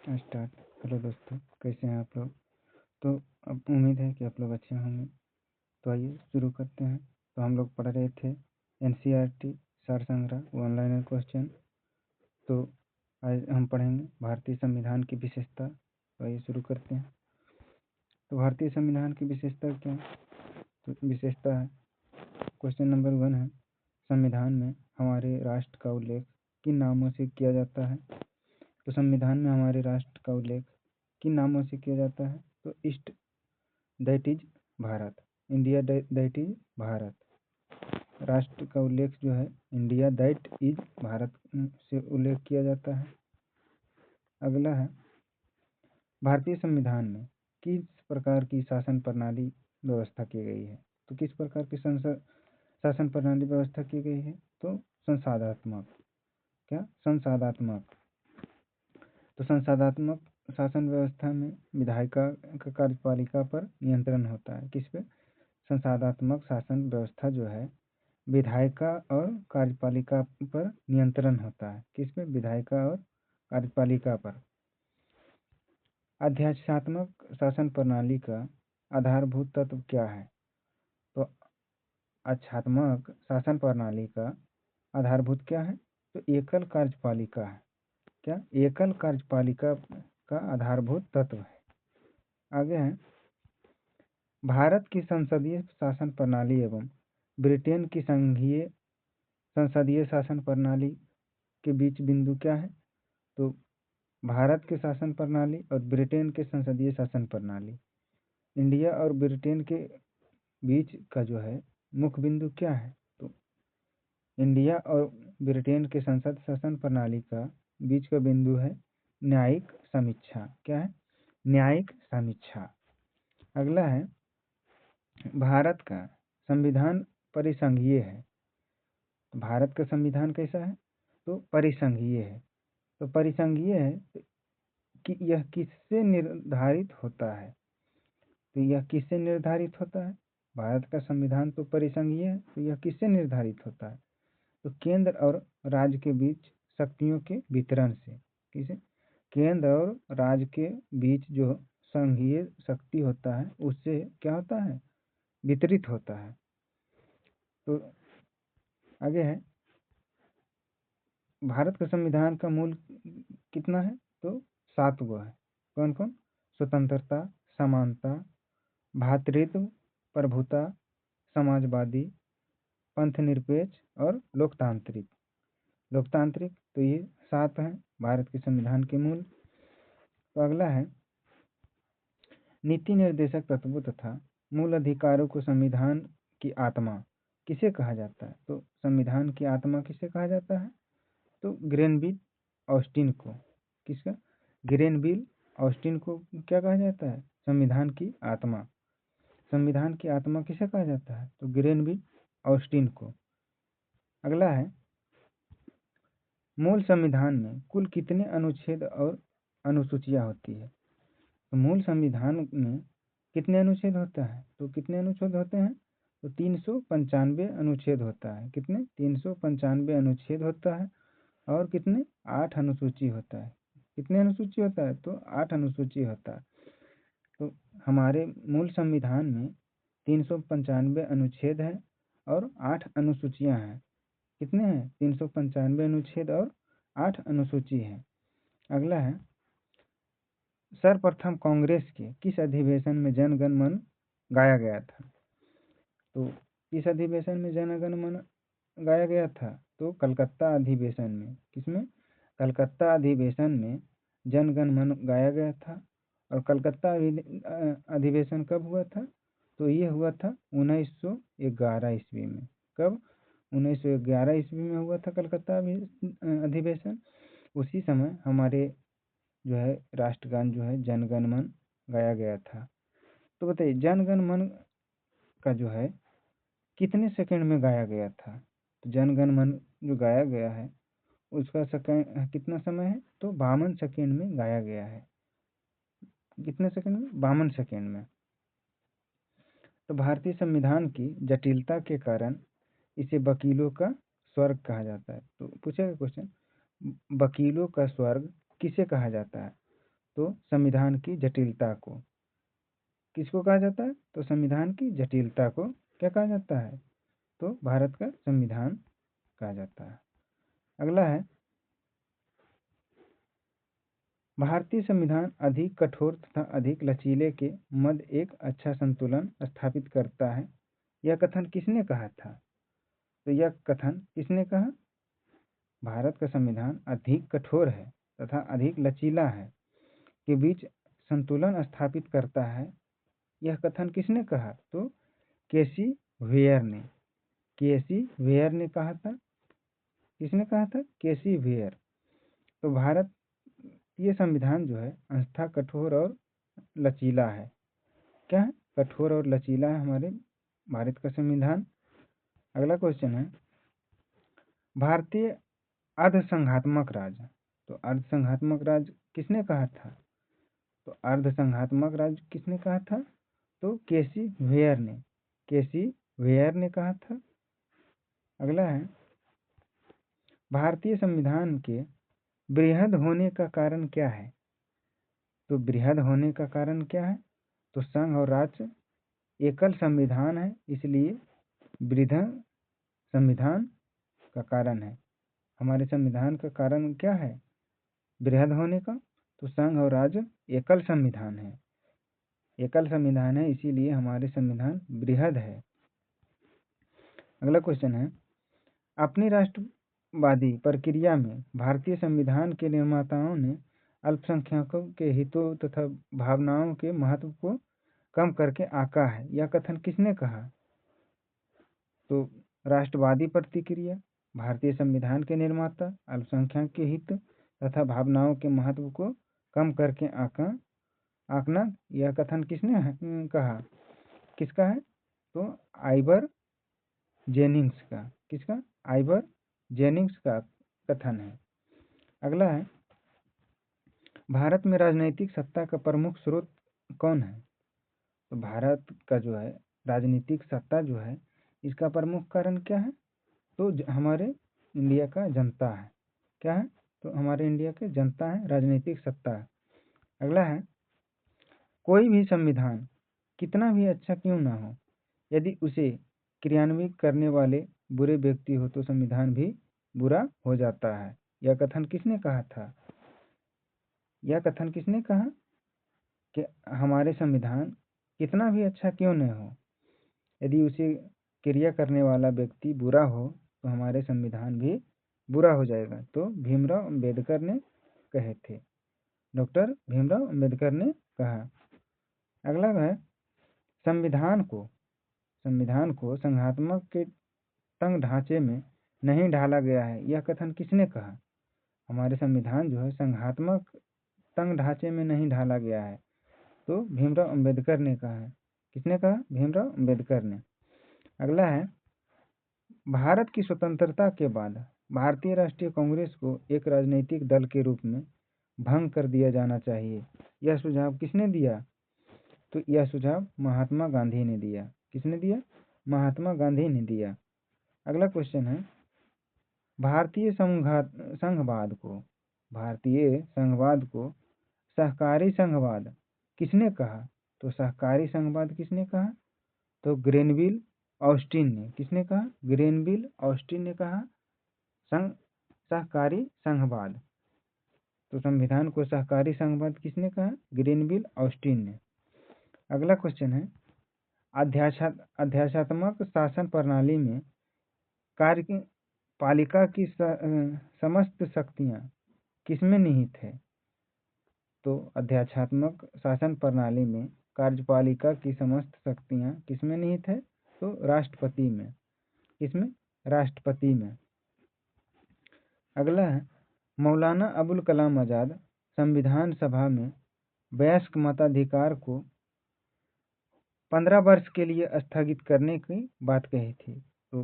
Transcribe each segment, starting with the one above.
Start. Hello दोस्तों, कैसे हैं आप लोग? तो अब उम्मीद है कि आप लोग अच्छे होंगे। तो आइए शुरू करते हैं। तो हम लोग पढ़ रहे थे एनसीईआरटी सार संग्रह वन लाइनर क्वेश्चन। तो आज हम पढ़ेंगे भारतीय संविधान की विशेषता। तो आइए शुरू करते हैं। तो भारतीय संविधान की विशेषता क्या है? तो विशेषता है, क्वेश्चन नंबर 1 है, संविधान में हमारे राष्ट्र का उल्लेख किन नामों से किया जाता है? तो संविधान में हमारे राष्ट्र का उल्लेख किन नामों से किया जाता है? तो east, that is Bharat, India that is Bharat. राष्ट्र का उल्लेख जो है इंडिया दैट इज भारत से उल्लेख किया जाता है। अगला है, भारतीय संविधान में किस प्रकार की शासन प्रणाली व्यवस्था की गई है? तो किस प्रकार की शासन प्रणाली व्यवस्था की गई है? तो संसाधात्मक। क्या? संसाधात्मक। तो संसाधात्मक शासन व्यवस्था में विधायिका का कार्यपालिका पर नियंत्रण होता है। किस पे? संसाधात्मक शासन व्यवस्था जो है विधायिका और कार्यपालिका पर नियंत्रण होता है। किस पे? विधायिका और कार्यपालिका पर। अध्यादेशात्मक शासन प्रणाली का आधारभूत तत्व क्या है? तो अध्यादेशात्मक शासन प्रणाली का आधारभूत क्या है? तो एकल कार्यपालिका है। क्या? एकल कार्यपालिका का आधारभूत तत्व है। आगे है, भारत की संसदीय शासन प्रणाली एवं ब्रिटेन की संघीय संसदीय शासन प्रणाली के बीच बिंदु क्या है? तो भारत के शासन प्रणाली और ब्रिटेन के संसदीय शासन प्रणाली, इंडिया और ब्रिटेन के बीच का जो है मुख्य बिंदु क्या है? तो इंडिया और ब्रिटेन के संसद शासन प्रणाली का बीच का बिंदु है न्यायिक समीक्षा। क्या है? न्यायिक समीक्षा। अगला है, भारत का संविधान परिसंघीय है। भारत का संविधान कैसा है? तो परिसंघीय है। तो परिसंघीय है कि यह किससे निर्धारित होता है? तो यह किससे निर्धारित होता है? भारत का संविधान तो परिसंघीय है, तो यह किससे निर्धारित होता है? तो केंद्र और राज्य के बीच शक्तियों के वितरण से। किसे? केंद्र और राज्य के बीच जो संघीय शक्ति होता है उससे क्या होता है? वितरित होता है। तो आगे है, भारत का संविधान का मूल कितना है? तो 7 गो है। कौन कौन? स्वतंत्रता, समानता, भ्रातृत्व, प्रभुता, समाजवादी, पंथनिरपेक्ष और लोकतांत्रिक। लोकतांत्रिक। तो ये 7 हैं भारत के संविधान के मूल। तो अगला है, नीति निर्देशक तत्वों तथा मूल अधिकारों को संविधान की आत्मा किसे कहा जाता है? तो संविधान की आत्मा किसे कहा जाता है? तो ग्रेनविल ऑस्टिन को। किसका? ग्रेनविल ऑस्टिन को क्या कहा जाता है? संविधान की आत्मा। संविधान की आत्मा किसे कहा जाता है? तो ग्रेनविल ऑस्टिन को। अगला है, मूल संविधान में कुल कितने अनुच्छेद और अनुसूचियां होती है? तो मूल संविधान में कितने अनुच्छेद होता है? तो कितने अनुच्छेद होते हैं? तो 395 अनुच्छेद होता है। कितने? 395 अनुच्छेद होता है। और कितने? 8 अनुसूची होता है। कितने अनुसूची होता है? तो 8 अनुसूची होता है। तो हमारे मूल संविधान में 395 अनुच्छेद हैं और 8 अनुसूचियां हैं। कितने हैं? 395 अनुच्छेद और 8 अनुसूची हैं। अगला है, सर्वप्रथम कांग्रेस के किस अधिवेशन में जन गण मन गाया गया था? तो किस अधिवेशन में जन गण मन गाया गया था? तो कलकत्ता अधिवेशन में। किसमें? कलकत्ता अधिवेशन में जन गण मन गाया गया था। और कलकत्ता अधिवेशन कब हुआ था? तो ये हुआ था 1911 ईस्वी में। कब? 1911 ईस्वी में हुआ था कलकत्ता अधिवेशन। उसी समय हमारे जो है राष्ट्रगान जो है जन गण मन गाया गया था। तो बताइए, जन गण मन का जो है कितने सेकंड में गाया गया था? तो जन गण मन जो गाया गया है उसका सेकंड कितना समय है? तो 52 सेकंड में गाया गया है। कितने सेकंड में? 52 सेकंड में। तो भारतीय संविधान की जटिलता के कारण इसे वकीलों का स्वर्ग कहा जाता है। तो पूछेगा क्वेश्चन, वकीलों का स्वर्ग किसे कहा जाता है? तो संविधान की जटिलता को। किसको कहा जाता है? तो संविधान की जटिलता को क्या कहा जाता है? तो भारत का संविधान कहा जाता है। अगला है, भारतीय संविधान अधिक कठोर तथा अधिक लचीले के मध्य एक अच्छा संतुलन स्थापित करता है। यह कथन किसने कहा था? तो यह कथन किसने कहा? भारत का संविधान अधिक कठोर है तथा अधिक लचीला है के बीच संतुलन स्थापित करता है। यह कथन किसने कहा? तो केसी वेयर ने। केसी वेयर ने कहा था। किसने कहा था? केसी वेयर। तो भारत ये संविधान जो है अंशतः कठोर और लचीला है। क्या है? कठोर और लचीला है हमारे भारत का संविधान। अगला क्वेश्चन है, भारतीय अर्धसंघात्मक राज्य। तो अर्धसंघात्मक राज्य किसने कहा था? तो अर्धसंघात्मक राज्य किसने कहा था? तो केसी वेयर ने। केसी वेयर ने कहा था। अगला है, भारतीय संविधान के बृहद होने का कारण क्या है? तो बृहद होने का कारण क्या है? तो संघ और राज्य एकल संविधान है, इसलिए बृहद संविधान का कारण है। हमारे संविधान का कारण क्या है बृहद होने का? तो संघ और राज्य एकल संविधान है। एकल संविधान है, इसीलिए हमारे संविधान बृहद है। अगला क्वेश्चन है, अपनी राष्ट्रवादी प्रक्रिया में भारतीय संविधान के निर्माताओं ने अल्पसंख्यकों के हितों तथा भावनाओं के महत्व को कम करके आंका है। यह कथन किसने कहा? तो राष्ट्रवादी प्रतिक्रिया, भारतीय संविधान के निर्माता अल्पसंख्यक के हित तथा भावनाओं के महत्व को कम करके आंकना, यह कथन किसने कहा? किसका है? तो आइवर जेनिंग्स का। किसका? आइवर जेनिंग्स का कथन है। अगला है, भारत में राजनीतिक सत्ता का प्रमुख स्रोत कौन है? तो भारत का जो है राजनीतिक सत्ता जो है इसका प्रमुख कारण क्या है? तो हमारे इंडिया का जनता है। क्या है? तो हमारे इंडिया के जनता है, राजनीतिक सत्ता है। अगला है, कोई भी संविधान कितना भी अच्छा क्यों ना हो, यदि उसे क्रियान्वित करने वाले बुरे व्यक्ति हो तो संविधान भी बुरा हो जाता है। यह कथन किसने कहा था? यह कथन किसने कहा कि हमारे संविधान कितना भी अच्छा क्यों न हो, यदि उसे क्रिया करने वाला व्यक्ति बुरा हो तो हमारे संविधान भी बुरा हो जाएगा। तो भीमराव अंबेडकर ने कहे थे, डॉक्टर भीमराव अंबेडकर ने कहा। अगला है, संविधान को संघात्मक के तंग ढांचे में नहीं ढाला गया है। यह कथन किसने कहा? हमारे संविधान जो है संघात्मक तंग ढांचे में नहीं ढाला गया है। तो भीमराव अंबेडकर ने कहा है। किसने कहा? भीमराव अंबेडकर ने। अगला है, भारत की स्वतंत्रता के बाद भारतीय राष्ट्रीय कांग्रेस को एक राजनीतिक दल के रूप में भंग कर दिया जाना चाहिए। यह सुझाव किसने दिया? तो यह सुझाव महात्मा गांधी ने दिया। किसने दिया? महात्मा गांधी ने दिया। अगला क्वेश्चन है, भारतीय संघवाद को सहकारी संघवाद किसने कहा? तो सहकारी संघवाद किसने कहा? तो ग्रेनविल ऑस्टिन ने। किसने कहा? ग्रेनविल ऑस्टिन ने कहा सहकारी संघवाद। तो संविधान को सहकारी संघवाद किसने कहा? ग्रेनविल ऑस्टिन ने। अगला क्वेश्चन है, अध्यात्मक शासन प्रणाली में कार्यपालिका की समस्त शक्तियां किसमें निहित है? तो अध्यात्मक शासन प्रणाली में कार्यपालिका की समस्त शक्तियां किसमें निहित है? तो राष्ट्रपति में। किसमें? राष्ट्रपति में। अगला है, मौलाना अबुल कलाम आज़ाद संविधान सभा में वयस्क मताधिकार को 15 वर्ष के लिए स्थगित करने की बात कही थी। तो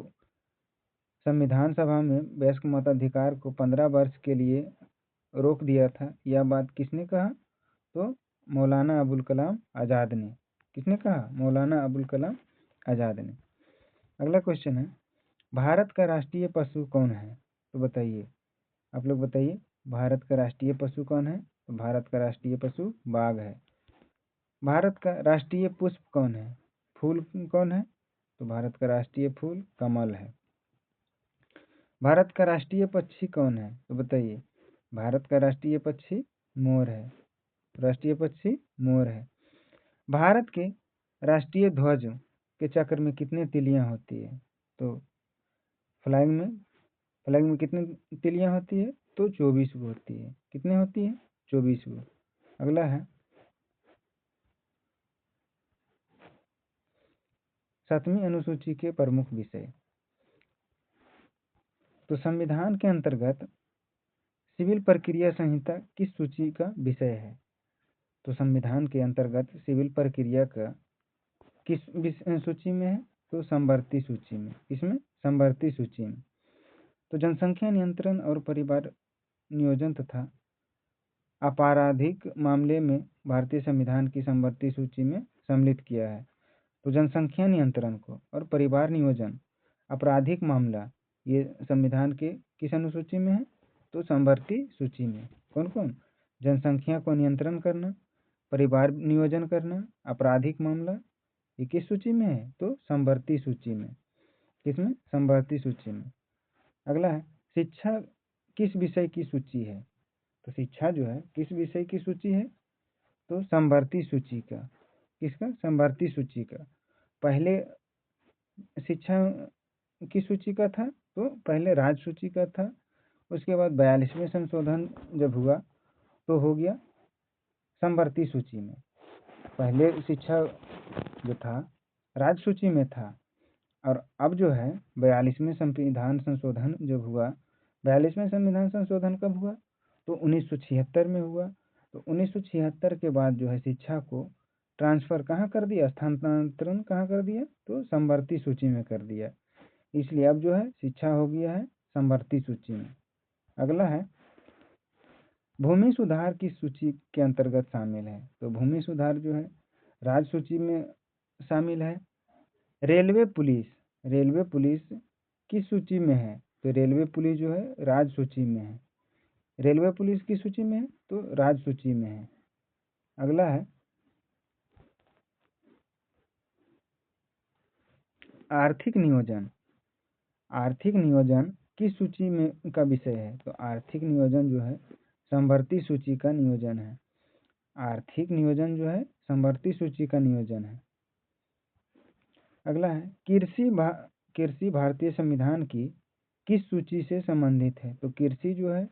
संविधान सभा में वयस्क मताधिकार को 15 वर्ष के लिए रोक दिया था। यह बात किसने कहा? तो मौलाना अबुल कलाम आज़ाद ने। किसने कहा? मौलाना अबुल कलाम आज़ाद ने। अगला क्वेश्चन है, भारत का राष्ट्रीय पशु कौन है? तो बताइए, आप लोग बताइए, भारत का राष्ट्रीय पशु कौन है? तो भारत का राष्ट्रीय पशु बाघ है। भारत का राष्ट्रीय पुष्प कौन है, फूल कौन है, तो भारत का राष्ट्रीय फूल कमल है। भारत का राष्ट्रीय पक्षी कौन है, तो बताइए। भारत का राष्ट्रीय पक्षी मोर है, राष्ट्रीय पक्षी मोर है। भारत के राष्ट्रीय ध्वज के चक्र में कितने तिलियां होती है, तो फ्लैग में कितनी तिलियां होती है, तो 24 होती है। कितने होती है, 24। अगला है 7वीं अनुसूची के प्रमुख विषय। तो संविधान के अंतर्गत सिविल प्रक्रिया संहिता किस सूची का विषय है, तो संविधान के अंतर्गत सिविल प्रक्रिया का किस सूची में है, तो समवर्ती सूची में। इसमें समवर्ती सूची में। तो जनसंख्या नियंत्रण और परिवार नियोजन तथा आपराधिक मामले में भारतीय संविधान की समवर्ती सूची में सम्मिलित किया है। तो जनसंख्या नियंत्रण को और परिवार नियोजन, आपराधिक मामला, ये संविधान के किस अनुसूची में है, तो समवर्ती सूची में। कौन कौन, जनसंख्या को नियंत्रण करना, परिवार नियोजन करना, आपराधिक मामला, ये किस सूची में है, तो समवर्ती सूची में। किसमें, समवर्ती सूची में। अगला है शिक्षा किस विषय की सूची है, तो शिक्षा जो है किस विषय की सूची है, तो समवर्ती सूची का। किसका, समवर्ती सूची का। पहले शिक्षा की सूची का था, तो पहले राज्य सूची का था। उसके बाद 42वें संशोधन जब हुआ तो हो गया समवर्ती सूची में। पहले शिक्षा जो था राज्य सूची में था, और अब जो है 42वें संविधान संशोधन जब हुआ, 42वें संविधान संशोधन कब हुआ, तो 1976 में हुआ। तो 1976 के बाद जो है शिक्षा को ट्रांसफर कहाँ कर दिया, स्थानांतरण कहाँ कर दिया, तो समवर्ती सूची में कर दिया। इसलिए अब जो है शिक्षा हो गया है समवर्ती सूची में। अगला है भूमि सुधार किस सूची के अंतर्गत शामिल है, तो भूमि सुधार जो है राज्य सूची में शामिल है। रेलवे पुलिस किस सूची में है, तो रेलवे पुलिस जो है राज्य सूची में है। रेलवे पुलिस किस सूची में है, तो राज्य सूची में है। अगला है आर्थिक नियोजन किस सूची में का विषय है, तो आर्थिक नियोजन जो है समवर्ती सूची का नियोजन है। आर्थिक नियोजन जो है समवर्ती सूची का नियोजन है। अगला है कृषि भारतीय संविधान की किस सूची से संबंधित है, तो कृषि जो है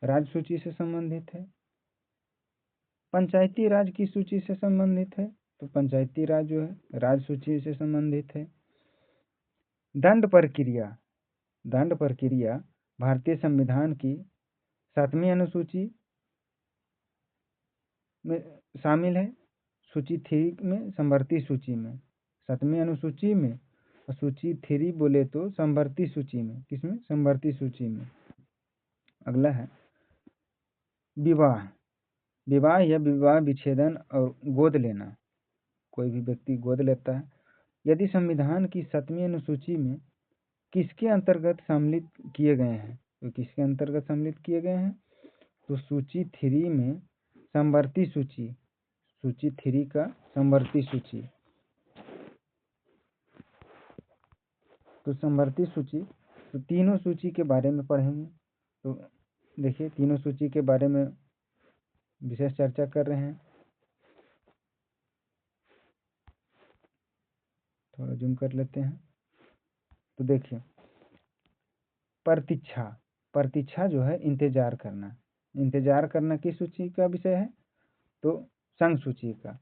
राज्य सूची से संबंधित है। पंचायती राज किस सूची से संबंधित है, तो पंचायती राज जो है राज्य सूची से संबंधित है। दंड प्रक्रिया भारतीय संविधान की 7वीं अनुसूची में शामिल है, सूची 3 में, समवर्ती सूची में। 7वीं अनुसूची में, और सूची 3 बोले तो समवर्ती सूची में। किसमें, समवर्ती सूची में। अगला है विवाह या विवाह विच्छेदन और गोद लेना। कोई भी व्यक्ति गोद लेता है, यदि संविधान की 7वीं अनुसूची में किसके अंतर्गत सम्मिलित किए गए हैं, तो किसके अंतर्गत सम्मिलित किए गए हैं, तो सूची 3 में समवर्ती सूची 3 का समवर्ती सूची। तो समवर्ती सूची, तो तीनों सूची के बारे में पढ़ेंगे। तो देखिए तीनों सूची के बारे में विशेष चर्चा कर रहे हैं। थोड़ा जूम कर लेते हैं। तो देखिए प्रतीक्षा जो है इंतजार करना किस सूची का विषय है, तो संघ सूची का।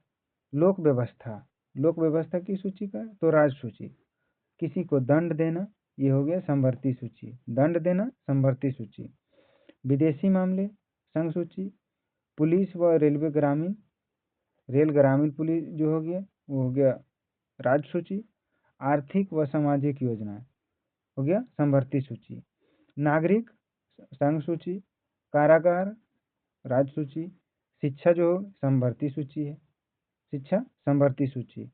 लोक व्यवस्था की सूची का, तो राज्य सूची। किसी को दंड देना, ये हो गया समवर्ती सूची। दंड देना समवर्ती सूची। विदेशी मामले संघ सूची। पुलिस व रेल ग्रामीण पुलिस जो हो गया वो हो गया राज्य सूची। आर्थिक व सामाजिक योजना हो गया समवर्ती सूची। नागरिक संघ सूची। कारागार राज्य सूची। शिक्षा जो समवर्ती सूची है, शिक्षा समवर्ती सूची।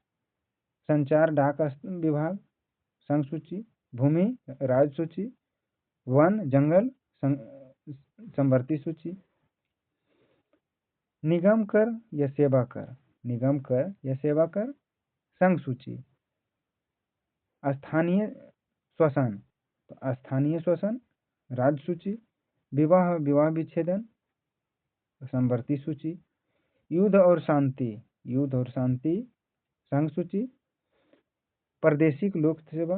संचार डाक विभाग संघ सूची। भूमि राज्य सूची। वन जंगल समवर्ती सूची। निगम कर या सेवा कर, निगम कर या सेवा कर, संघ सूची। स्थानीय श्वसन, तो स्थानीय श्वसन राज्य सूची। विवाह विवाह विच्छेदन समवर्ती सूची। युद्ध और शांति, युद्ध और शांति संघ सूची। प्रादेशिक लोक सेवा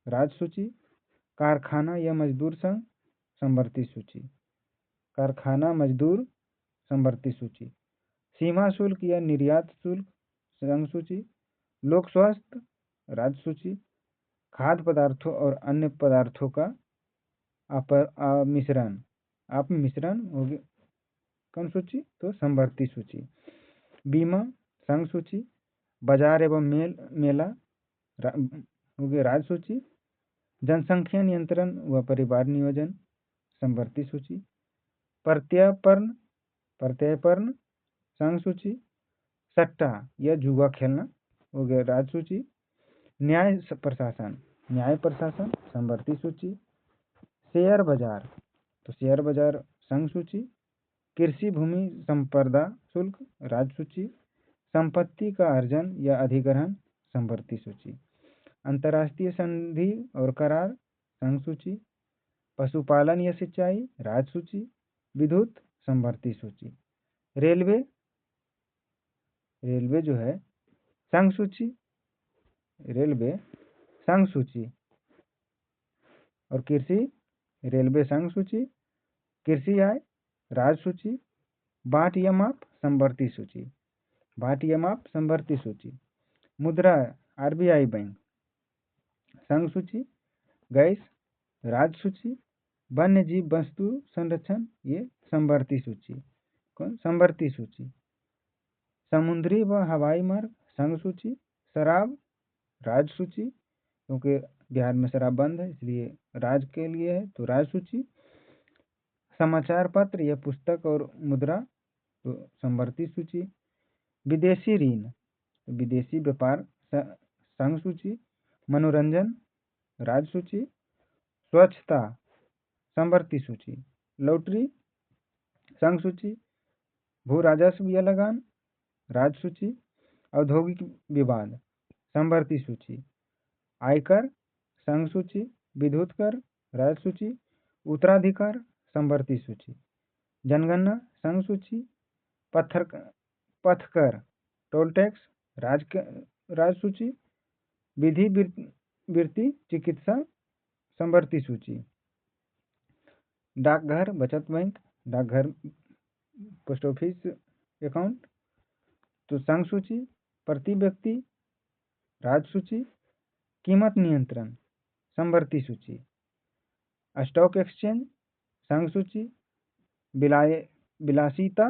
राज्य सूची। कारखाना या मजदूर संघ समवर्ती सूची, कारखाना मजदूर समवर्ती सूची। सीमा शुल्क या निर्यात शुल्क संघ सूची। लोक स्वास्थ्य राज्य सूची। खाद्य पदार्थों और अन्य पदार्थों का मिश्रण, आप मिश्रण हो गया कौन सूची, तो समवर्ती सूची। बीमा संघ सूची। बाजार एवं मेला हो गया राज्य सूची। जनसंख्या नियंत्रण व परिवार नियोजन समवर्ती सूची। प्रत्यर्पण, प्रत्यर्पण संघ सूची। सट्टा या जुआ खेलना हो गया राज्य सूची। न्याय प्रशासन, न्याय प्रशासन समवर्ती सूची। शेयर बाजार, तो शेयर बाजार संघ सूची। कृषि भूमि संपदा शुल्क राज्य सूची। संपत्ति का अर्जन या अधिग्रहण समवर्ती सूची। अंतर्राष्ट्रीय संधि और करार संघ सूची। पशुपालन या सिंचाई राज्य सूची। विद्युत समवर्ती सूची। रेलवे, रेलवे जो है संघ सूची, रेलवे संघ सूची। और कृषि रेलवे संघ सूची। कृषि आय राज्य सूची। बाट या माप समवर्ती सूची, बाट या माप समवर्ती सूची। मुद्रा आरबीआई बैंक संघ सूची। गैस राज्य सूची। वन्य जीव वस्तु संरक्षण ये समवर्ती सूची, कौन समवर्ती सूची। समुद्री व हवाई मार्ग संघ सूची। शराब राज्य सूची, क्योंकि बिहार में शराब बंद है इसलिए राज्य के लिए है तो राज्य सूची। समाचार पत्र या पुस्तक और मुद्रा तो समवर्ती सूची। विदेशी ऋण, विदेशी व्यापार संघ सूची। मनोरंजन राज्य सूची। स्वच्छता समवर्ती सूची। लॉटरी संघ सूची। भू राजस्व या लगान राज्य सूची। औद्योगिक विवाद समवर्ती सूची। आयकर संघ सूची। विद्युत कर राज्य सूची। उत्तराधिकार समवर्ती सूची। जनगणना संघ सूची। पथकर टोल टैक्स राज्य सूची। विधि वृत्ति चिकित्सा समवर्ती सूची। डाकघर बचत बैंक, डाकघर पोस्ट ऑफिस अकाउंट तो संघ सूची। प्रति व्यक्ति राज्य सूची। कीमत नियंत्रण समवर्ती सूची। स्टॉक एक्सचेंज संघ सूची। विलासिता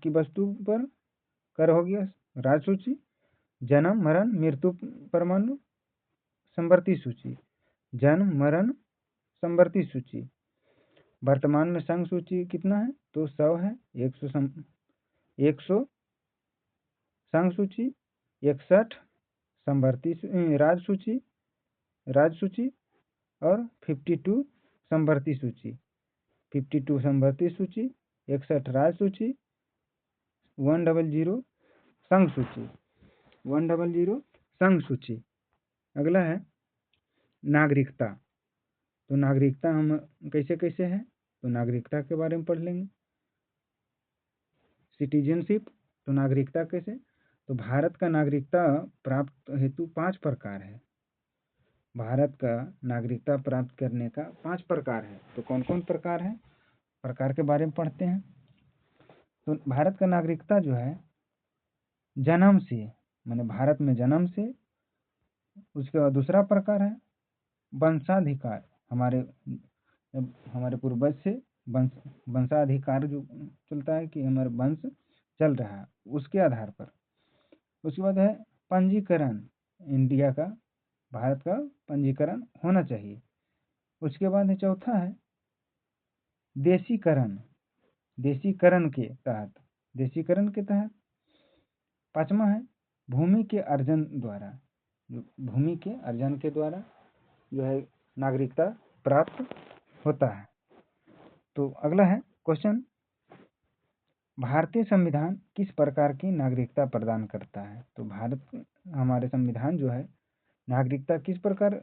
की वस्तु पर कर हो गया राज्य सूची। जन्म मरण मृत्यु परमाणु समवर्ती सूची, जन्म मरण समवर्ती सूची। वर्तमान में संघ सूची कितना है तो 100 है। 100 संघ सूची। 61 समवर्ती राज्य सूची, राज्य सूची। और 52 समवर्ती सूची, 52 समवर्ती सूची। 61 राज्य सूची। 100 संघ सूची, 100 संघ सूची। अगला है नागरिकता, तो नागरिकता हम कैसे कैसे है तो नागरिकता के बारे में पढ़ लेंगे। सिटीजनशिप, तो नागरिकता कैसे, तो भारत का नागरिकता प्राप्त हेतु 5 प्रकार है। भारत का नागरिकता प्राप्त करने का 5 प्रकार है, तो कौन कौन प्रकार है, प्रकार के बारे में पढ़ते हैं। तो भारत का नागरिकता जो है जन्म से, माने भारत में जन्म से। उसके बाद दूसरा प्रकार है वंशाधिकार, हमारे पूर्वज से वंशाधिकार जो चलता है कि हमारे वंश चल रहा है उसके आधार पर। उसके बाद है पंजीकरण, इंडिया का भारत का पंजीकरण होना चाहिए। उसके बाद है चौथा है देशीकरण, देशीकरण के तहत, देशीकरण के तहत। पांचवा है भूमि के अर्जन द्वारा, भूमि के अर्जन के द्वारा जो है नागरिकता प्राप्त होता है। तो अगला है क्वेश्चन, भारतीय संविधान किस प्रकार की नागरिकता प्रदान करता है? तो हमारे संविधान जो है नागरिकता किस प्रकार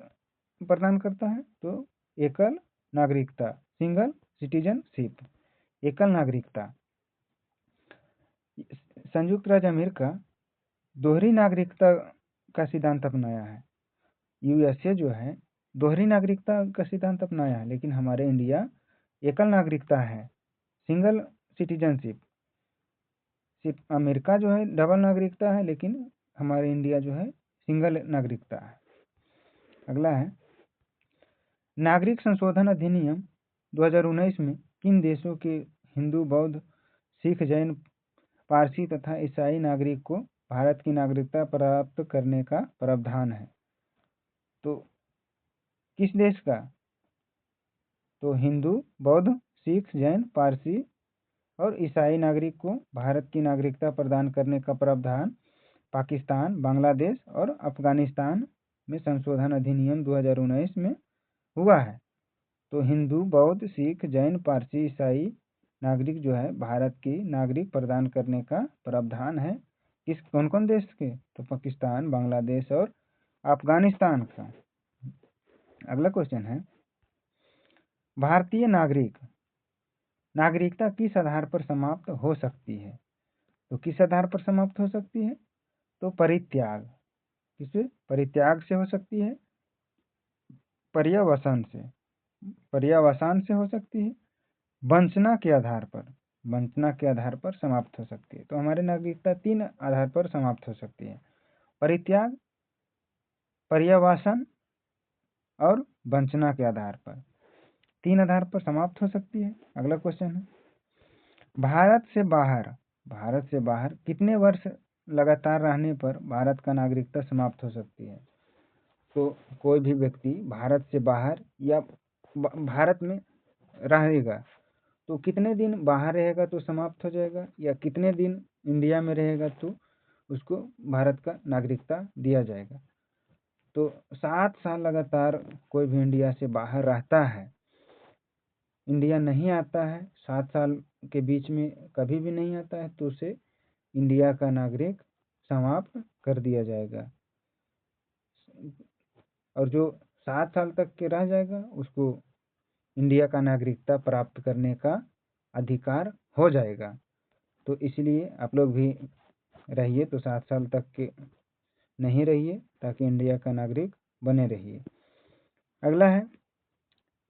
प्रदान करता है? तो एकल नागरिकता, सिंगल सिटीजनशिप, एकल नागरिकता। संयुक्त राज्य अमेरिका दोहरी नागरिकता का सिद्धांत अपनाया है। यूएसए जो है दोहरी नागरिकता का सिद्धांत अपनाया है, लेकिन हमारे इंडिया एकल नागरिकता है, सिंगल सिटीजनशिप। सिर्फ अमेरिका जो है डबल नागरिकता है, लेकिन हमारे इंडिया जो है सिंगल नागरिकता है। अगला है नागरिक संशोधन अधिनियम 2019 में किन देशों के हिंदू, बौद्ध, सिख, जैन, पारसी तथा ईसाई नागरिक को भारत की नागरिकता प्राप्त करने का प्रावधान है? तो किस देश का? तो हिंदू, बौद्ध, सिख, जैन, पारसी और ईसाई नागरिक को भारत की नागरिकता प्रदान करने का प्रावधान पाकिस्तान, बांग्लादेश और अफगानिस्तान में संशोधन अधिनियम 2019 में हुआ है। तो हिंदू, बौद्ध, सिख, जैन, पारसी, ईसाई नागरिक जो है भारत की नागरिक प्रदान करने का प्रावधान है। किस कौन कौन देश के? तो पाकिस्तान, बांग्लादेश और अफगानिस्तान का। अगला क्वेश्चन है भारतीय नागरिकता किस आधार पर समाप्त हो सकती है? तो किस आधार पर समाप्त हो सकती है? तो परित्याग। किस परित्याग से हो सकती है? पर्यवसान से हो सकती है। वंचना के आधार पर समाप्त हो सकती है। तो हमारी नागरिकता 3 आधार पर समाप्त हो सकती है: परित्याग, पर्यवसान और वंचना के आधार पर। 3 आधार पर समाप्त हो सकती है। अगला क्वेश्चन है भारत से बाहर कितने वर्ष लगातार रहने पर भारत का नागरिकता समाप्त हो सकती है? तो कोई भी व्यक्ति भारत से बाहर या भारत में रहेगा तो कितने दिन बाहर रहेगा तो समाप्त हो जाएगा, या कितने दिन इंडिया में रहेगा तो उसको भारत का नागरिकता दिया जाएगा। तो 7 साल लगातार कोई भी इंडिया से बाहर रहता है, इंडिया नहीं आता है, 7 साल के बीच में कभी भी नहीं आता है, तो उसे इंडिया का नागरिक समाप्त कर दिया जाएगा। और जो 7 साल तक के रह जाएगा उसको इंडिया का नागरिकता प्राप्त करने का अधिकार हो जाएगा। तो इसलिए आप लोग भी रहिए तो 7 साल तक के नहीं रहिए, ताकि इंडिया का नागरिक बने रहिए। अगला है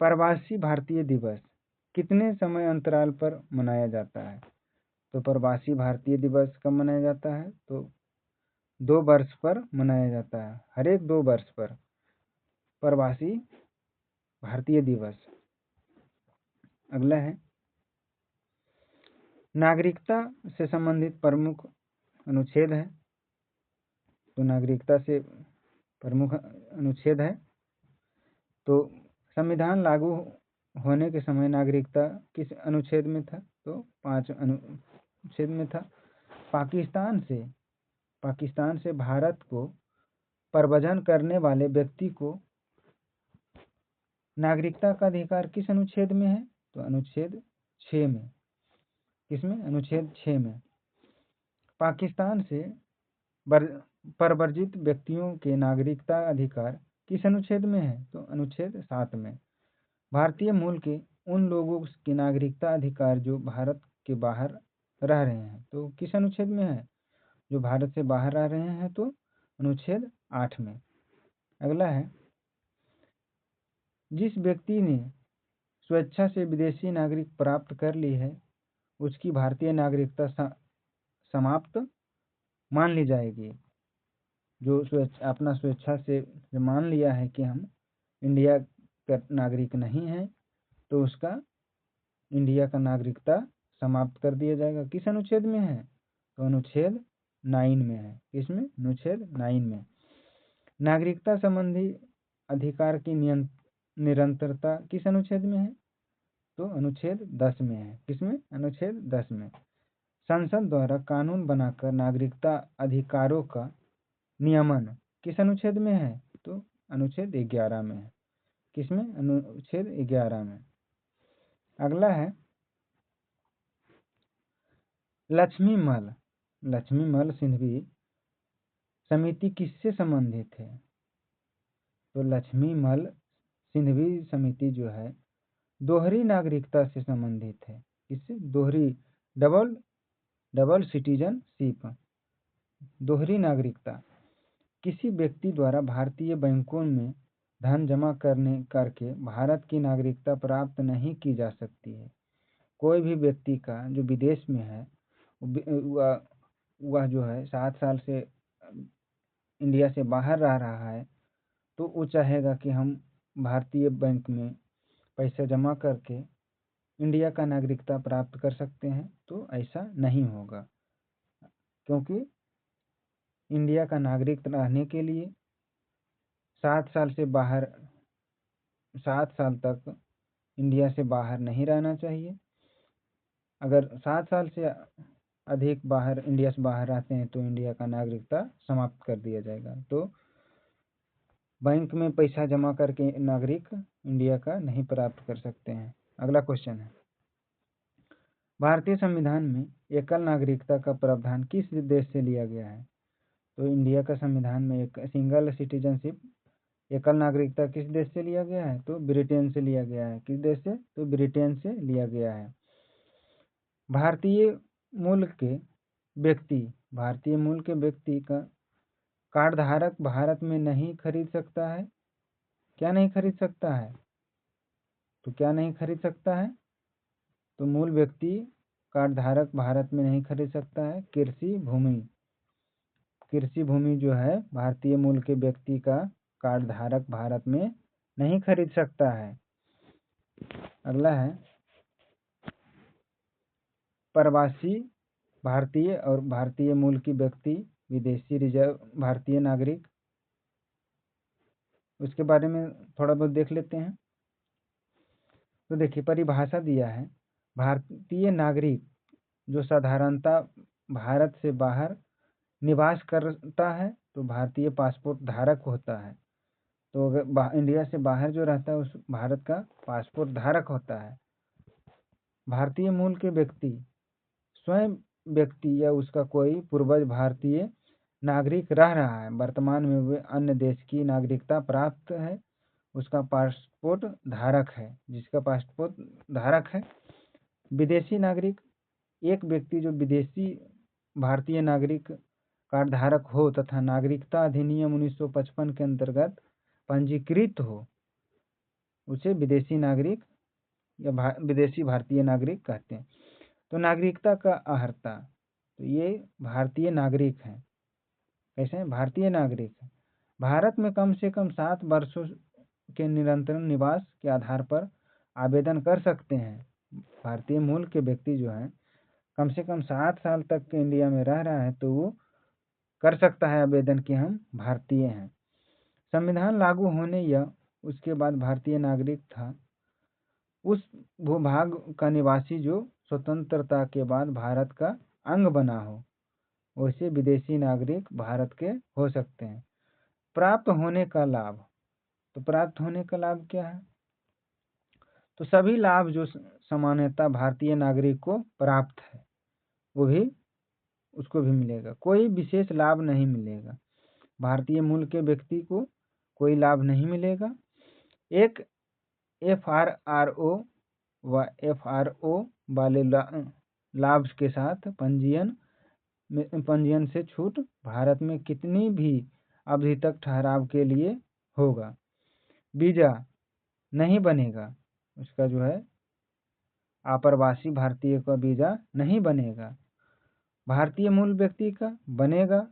प्रवासी भारतीय दिवस कितने समय अंतराल पर मनाया जाता है? तो प्रवासी भारतीय दिवस कब मनाया जाता है? तो 2 वर्ष पर मनाया जाता है। हर एक 2 वर्ष पर प्रवासी भारतीय दिवस। अगला है नागरिकता से संबंधित प्रमुख अनुच्छेद है। तो नागरिकता से प्रमुख अनुच्छेद है। तो संविधान लागू होने के समय नागरिकता किस अनुच्छेद में था? तो 5 अनुच्छेद में था। पाकिस्तान से भारत को प्रव्रजन करने वाले व्यक्ति को नागरिकता का अधिकार किस अनुच्छेद में है? तो अनुच्छेद 6 में। किसमें? अनुच्छेद 6 में। पाकिस्तान से प्रव्रजित व्यक्तियों के नागरिकता अधिकार किस अनुच्छेद में है? तो अनुच्छेद 7 में। भारतीय मूल के उन लोगों की नागरिकता अधिकार जो भारत के बाहर रह रहे हैं, तो किस अनुच्छेद में है? जो भारत से बाहर रह रहे हैं तो अनुच्छेद 8 में। अगला है जिस व्यक्ति ने स्वेच्छा से विदेशी नागरिक प्राप्त कर ली है उसकी भारतीय नागरिकता समाप्त मान ली जाएगी। जो अपना स्वेच्छा से मान लिया है कि हम इंडिया का नागरिक नहीं है, तो उसका इंडिया का नागरिकता समाप्त कर दिया जाएगा। किस अनुच्छेद में है? तो अनुच्छेद 9 में है। किसमें? अनुच्छेद 9 में। नागरिकता संबंधी अधिकार की निरंतरता किस अनुच्छेद में है? तो अनुच्छेद 10 में है। किसमें? अनुच्छेद 10 में। संसद द्वारा कानून बनाकर नागरिकता अधिकारों का नियमन किस अनुच्छेद में है? तो अनुच्छेद 11 में है। किसमें? अनुच्छेद 11 में। अगला है लक्ष्मीमल सिंघवी समिति किससे संबंधित है? तो लक्ष्मीमल सिंघवी समिति जो है दोहरी नागरिकता से संबंधित है। इससे दोहरी डबल सिटीजनशिप, दोहरी नागरिकता। किसी व्यक्ति द्वारा भारतीय बैंकों में धन जमा करके भारत की नागरिकता प्राप्त नहीं की जा सकती है। कोई भी व्यक्ति का जो विदेश में है वह जो है 7 साल से इंडिया से बाहर रह रहा है, तो वो चाहेगा कि हम भारतीय बैंक में पैसा जमा करके इंडिया का नागरिकता प्राप्त कर सकते हैं, तो ऐसा नहीं होगा, क्योंकि इंडिया का नागरिक रहने के लिए 7 साल तक इंडिया से बाहर नहीं रहना चाहिए। अगर 7 साल से अधिक इंडिया से बाहर रहते हैं तो इंडिया का नागरिकता समाप्त कर दिया जाएगा। तो बैंक में पैसा जमा करके नागरिक इंडिया का नहीं प्राप्त कर सकते हैं। अगला क्वेश्चन है, भारतीय संविधान में एकल नागरिकता का प्रावधान किस देश से लिया गया है? तो इंडिया का संविधान में एक सिंगल सिटीजनशिप, एकल नागरिकता किस देश से लिया गया है? तो ब्रिटेन से लिया गया है। किस देश से? तो ब्रिटेन से लिया गया है। भारतीय मूल के व्यक्ति का कार्ड धारक भारत में नहीं खरीद सकता है। क्या नहीं खरीद सकता है? तो क्या नहीं खरीद सकता है? तो मूल व्यक्ति कार्ड धारक भारत में नहीं खरीद सकता है। कृषि भूमि जो है भारतीय मूल के व्यक्ति का कार्ड धारक भारत में नहीं खरीद सकता है। अगला है, प्रवासी भारतीय और भारतीय मूल की व्यक्ति, विदेशी रिजर्व भारतीय नागरिक, उसके बारे में थोड़ा बहुत देख लेते हैं। तो देखिए, परिभाषा दिया है, भारतीय नागरिक जो साधारणतः भारत से बाहर निवास करता है तो भारतीय पासपोर्ट धारक होता है। तो अगर इंडिया से बाहर जो रहता है उस भारत का पासपोर्ट धारक होता है। भारतीय मूल के व्यक्ति स्वयं व्यक्ति या उसका कोई पूर्वज भारतीय नागरिक रह रहा है, वर्तमान में वे अन्य देश की नागरिकता प्राप्त है, उसका पासपोर्ट धारक है, जिसका पासपोर्ट धारक है। विदेशी नागरिक, एक व्यक्ति जो विदेशी भारतीय नागरिक कार्ड धारक हो तथा नागरिकता अधिनियम 1955 के अंतर्गत पंजीकृत हो, उसे विदेशी नागरिक या विदेशी भारतीय नागरिक कहते हैं। तो नागरिकता का अर्हता, तो ये भारतीय नागरिक हैं। कैसे हैं? भारतीय नागरिक है। भारत में कम से कम 7 वर्षों के निरंतर निवास के आधार पर आवेदन कर सकते हैं। भारतीय मूल के व्यक्ति जो हैं कम से कम 7 साल तक के इंडिया में रह रहा है तो वो कर सकता है आवेदन कि हम भारतीय हैं। संविधान लागू होने या उसके बाद भारतीय नागरिक था उस भूभाग का निवासी जो स्वतंत्रता के बाद भारत का अंग बना हो, वैसे विदेशी नागरिक भारत के हो सकते हैं। प्राप्त होने का लाभ, तो प्राप्त होने का लाभ क्या है? तो सभी लाभ जो सामान्यतः भारतीय नागरिक को प्राप्त है वो भी उसको भी मिलेगा, कोई विशेष लाभ नहीं मिलेगा। भारतीय मूल के व्यक्ति को कोई लाभ नहीं मिलेगा। एक FRRO व FRO वाले लाभ के साथ पंजीयन से छूट भारत में कितनी भी अवधि तक ठहराव के लिए होगा। वीजा नहीं बनेगा, उसका जो है अप्रवासी भारतीय का वीजा नहीं बनेगा। भारतीय मूल व्यक्ति का बनेगा।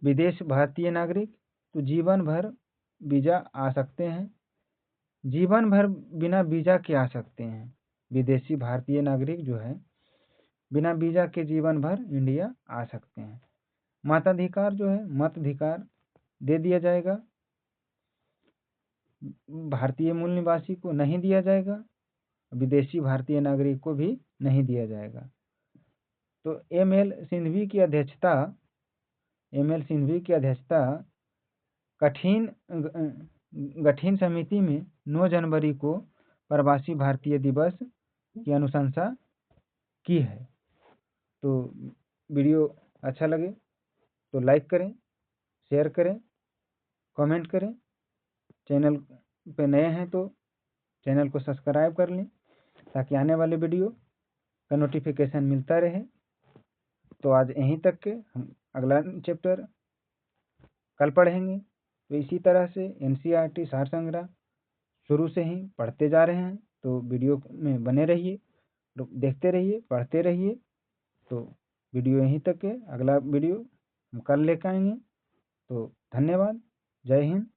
विदेश भारतीय नागरिक तो जीवन भर वीजा आ सकते हैं, जीवन भर बिना वीजा के आ सकते हैं। विदेशी भारतीय नागरिक जो है बिना वीजा के जीवन भर इंडिया आ सकते हैं। मताधिकार जो है मताधिकार दे दिया जाएगा, भारतीय मूल निवासी को नहीं दिया जाएगा, विदेशी भारतीय नागरिक को भी नहीं दिया जाएगा। तो ML सिंघवी की अध्यक्षता गठन समिति में 9 जनवरी को प्रवासी भारतीय दिवस की अनुशंसा की है। तो वीडियो अच्छा लगे तो लाइक करें, शेयर करें, कमेंट करें। चैनल पे नए हैं तो चैनल को सब्सक्राइब कर लें ताकि आने वाले वीडियो का नोटिफिकेशन मिलता रहे। तो आज यहीं तक के, हम अगला चैप्टर कल पढ़ेंगे। तो इसी तरह से NCERT सार संग्रह शुरू से ही पढ़ते जा रहे हैं, तो वीडियो में बने रहिए, देखते रहिए, पढ़ते रहिए। तो वीडियो यहीं तक है, अगला वीडियो हम कल लेकर आएंगे। तो धन्यवाद, जय हिंद।